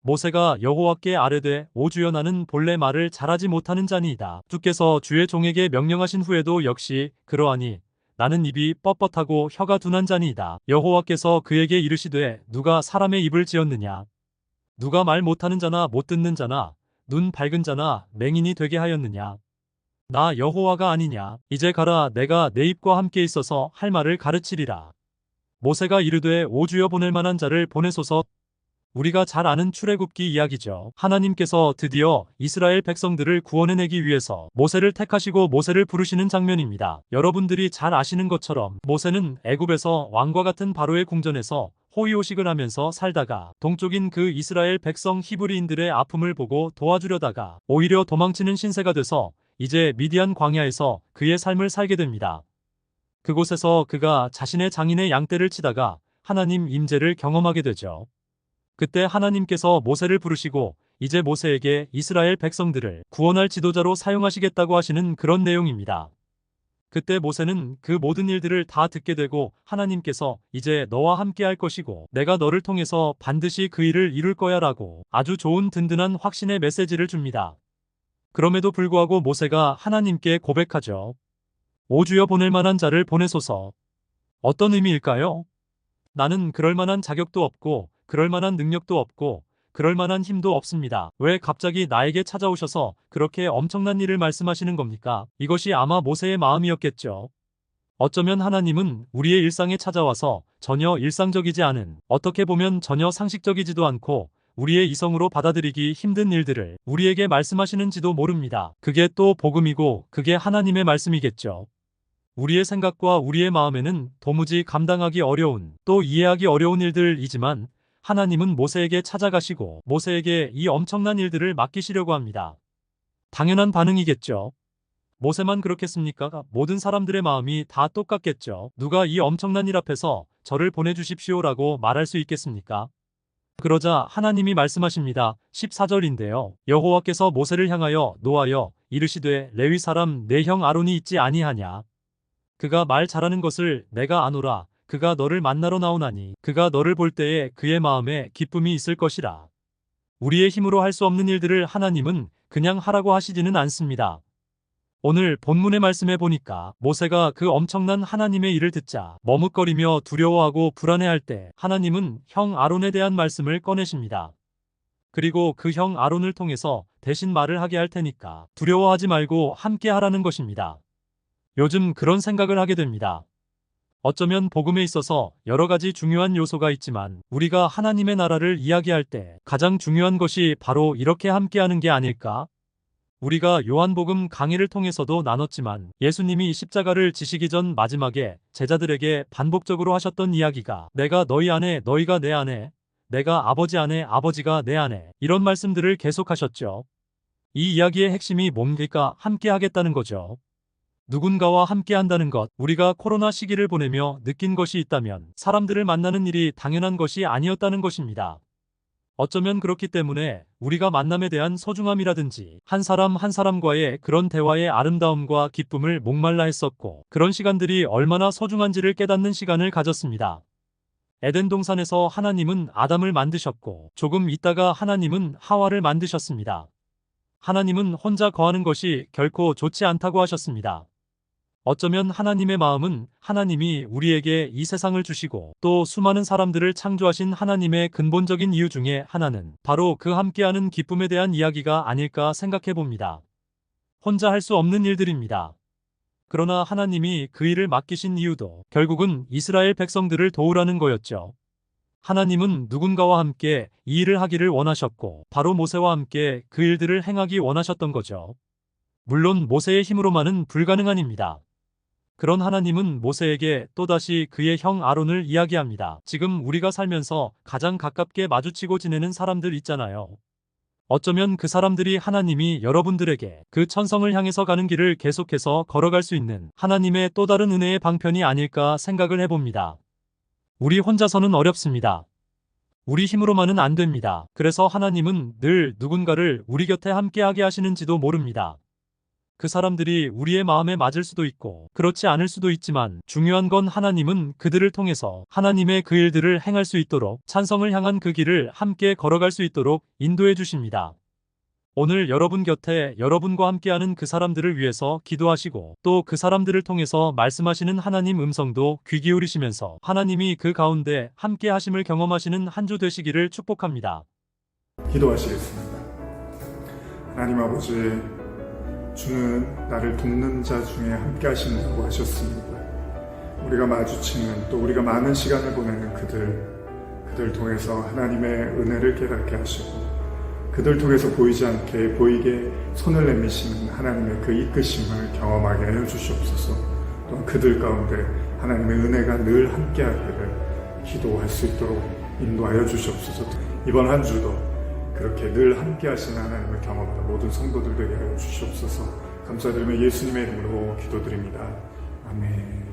모세가 여호와께 아뢰되 오주여 나는 본래 말을 잘하지 못하는 자니이다. 주께서 주의 종에게 명령하신 후에도 역시 그러하니 나는 입이 뻣뻣하고 혀가 둔한 자니이다. 여호와께서 그에게 이르시되 누가 사람의 입을 지었느냐? 누가 말 못하는 자나 못 듣는 자나 눈 밝은 자나 맹인이 되게 하였느냐? 나 여호와가 아니냐? 이제 가라 내가 내 입과 함께 있어서 할 말을 가르치리라. 모세가 이르되 오주여 보낼 만한 자를 보내소서. 우리가 잘 아는 출애굽기 이야기죠. 하나님께서 드디어 이스라엘 백성들을 구원해내기 위해서 모세를 택하시고 모세를 부르시는 장면입니다. 여러분들이 잘 아시는 것처럼 모세는 애굽에서 왕과 같은 바로의 궁전에서 호의호식을 하면서 살다가 동쪽인 그 이스라엘 백성 히브리인들의 아픔을 보고 도와주려다가 오히려 도망치는 신세가 돼서 이제 미디안 광야에서 그의 삶을 살게 됩니다. 그곳에서 그가 자신의 장인의 양떼를 치다가 하나님 임재를 경험하게 되죠. 그때 하나님께서 모세를 부르시고 이제 모세에게 이스라엘 백성들을 구원할 지도자로 사용하시겠다고 하시는 그런 내용입니다. 그때 모세는 그 모든 일들을 다 듣게 되고 하나님께서 이제 너와 함께 할 것이고 내가 너를 통해서 반드시 그 일을 이룰 거야 라고 아주 좋은 든든한 확신의 메시지를 줍니다. 그럼에도 불구하고 모세가 하나님께 고백하죠. 오주여 보낼 만한 자를 보내소서. 어떤 의미일까요? 나는 그럴 만한 자격도 없고 그럴 만한 능력도 없고 그럴 만한 힘도 없습니다. 왜 갑자기 나에게 찾아오셔서 그렇게 엄청난 일을 말씀하시는 겁니까? 이것이 아마 모세의 마음이었겠죠. 어쩌면 하나님은 우리의 일상에 찾아와서 전혀 일상적이지 않은, 어떻게 보면 전혀 상식적이지도 않고 우리의 이성으로 받아들이기 힘든 일들을 우리에게 말씀하시는지도 모릅니다. 그게 또 복음이고 그게 하나님의 말씀이겠죠. 우리의 생각과 우리의 마음에는 도무지 감당하기 어려운, 또 이해하기 어려운 일들이지만 하나님은 모세에게 찾아가시고 모세에게 이 엄청난 일들을 맡기시려고 합니다. 당연한 반응이겠죠. 모세만 그렇겠습니까? 모든 사람들의 마음이 다 똑같겠죠. 누가 이 엄청난 일 앞에서 저를 보내주십시오라고 말할 수 있겠습니까? 그러자 하나님이 말씀하십니다. 14절인데요. 여호와께서 모세를 향하여 노하여 이르시되 레위 사람 내 형 아론이 있지 아니하냐? 그가 말 잘하는 것을 내가 아노라. 그가 너를 만나러 나오나니 그가 너를 볼 때에 그의 마음에 기쁨이 있을 것이라. 우리의 힘으로 할 수 없는 일들을 하나님은 그냥 하라고 하시지는 않습니다. 오늘 본문의 말씀에 보니까 모세가 그 엄청난 하나님의 일을 듣자 머뭇거리며 두려워하고 불안해할 때 하나님은 형 아론에 대한 말씀을 꺼내십니다. 그리고 그 형 아론을 통해서 대신 말을 하게 할 테니까 두려워하지 말고 함께 하라는 것입니다. 요즘 그런 생각을 하게 됩니다. 어쩌면 복음에 있어서 여러 가지 중요한 요소가 있지만 우리가 하나님의 나라를 이야기할 때 가장 중요한 것이 바로 이렇게 함께하는 게 아닐까? 우리가 요한복음 강의를 통해서도 나눴지만 예수님이 십자가를 지시기 전 마지막에 제자들에게 반복적으로 하셨던 이야기가 내가 너희 안에 너희가 내 안에 내가 아버지 안에 아버지가 내 안에 이런 말씀들을 계속하셨죠. 이 이야기의 핵심이 뭡니까? 함께하겠다는 거죠. 누군가와 함께 한다는 것, 우리가 코로나 시기를 보내며 느낀 것이 있다면 사람들을 만나는 일이 당연한 것이 아니었다는 것입니다. 어쩌면 그렇기 때문에 우리가 만남에 대한 소중함이라든지 한 사람 한 사람과의 그런 대화의 아름다움과 기쁨을 목말라 했었고 그런 시간들이 얼마나 소중한지를 깨닫는 시간을 가졌습니다. 에덴 동산에서 하나님은 아담을 만드셨고 조금 있다가 하나님은 하와를 만드셨습니다. 하나님은 혼자 거하는 것이 결코 좋지 않다고 하셨습니다. 어쩌면 하나님의 마음은 하나님이 우리에게 이 세상을 주시고 또 수많은 사람들을 창조하신 하나님의 근본적인 이유 중에 하나는 바로 그 함께하는 기쁨에 대한 이야기가 아닐까 생각해 봅니다. 혼자 할 수 없는 일들입니다. 그러나 하나님이 그 일을 맡기신 이유도 결국은 이스라엘 백성들을 도우라는 거였죠. 하나님은 누군가와 함께 이 일을 하기를 원하셨고 바로 모세와 함께 그 일들을 행하기 원하셨던 거죠. 물론 모세의 힘으로만은 불가능한입니다. 그런 하나님은 모세에게 또다시 그의 형 아론을 이야기합니다. 지금 우리가 살면서 가장 가깝게 마주치고 지내는 사람들 있잖아요. 어쩌면 그 사람들이 하나님이 여러분들에게 그 천성을 향해서 가는 길을 계속해서 걸어갈 수 있는 하나님의 또 다른 은혜의 방편이 아닐까 생각을 해봅니다. 우리 혼자서는 어렵습니다. 우리 힘으로만은 안 됩니다. 그래서 하나님은 늘 누군가를 우리 곁에 함께하게 하시는지도 모릅니다. 그 사람들이 우리의 마음에 맞을 수도 있고 그렇지 않을 수도 있지만 중요한 건 하나님은 그들을 통해서 하나님의 그 일들을 행할 수 있도록 찬성을 향한 그 길을 함께 걸어갈 수 있도록 인도해 주십니다. 오늘 여러분 곁에 여러분과 함께하는 그 사람들을 위해서 기도하시고 또 그 사람들을 통해서 말씀하시는 하나님 음성도 귀 기울이시면서 하나님이 그 가운데 함께 하심을 경험하시는 한 주 되시기를 축복합니다. 기도하시겠습니다. 하나님 아버지, 주는 나를 돕는 자 중에 함께 하신다고 하셨습니다. 우리가 마주치는 또 우리가 많은 시간을 보내는 그들 통해서 하나님의 은혜를 깨닫게 하시고 그들 통해서 보이지 않게 보이게 손을 내미시는 하나님의 그 이끄심을 경험하게 하여 주시옵소서. 또한 그들 가운데 하나님의 은혜가 늘 함께하기를 기도할 수 있도록 인도하여 주시옵소서. 이번 한 주도 그렇게 늘 함께하시는 하나님을 경험하는 모든 성도들 되게 하여 주시옵소서. 감사드리며 예수님의 이름으로 기도드립니다. 아멘.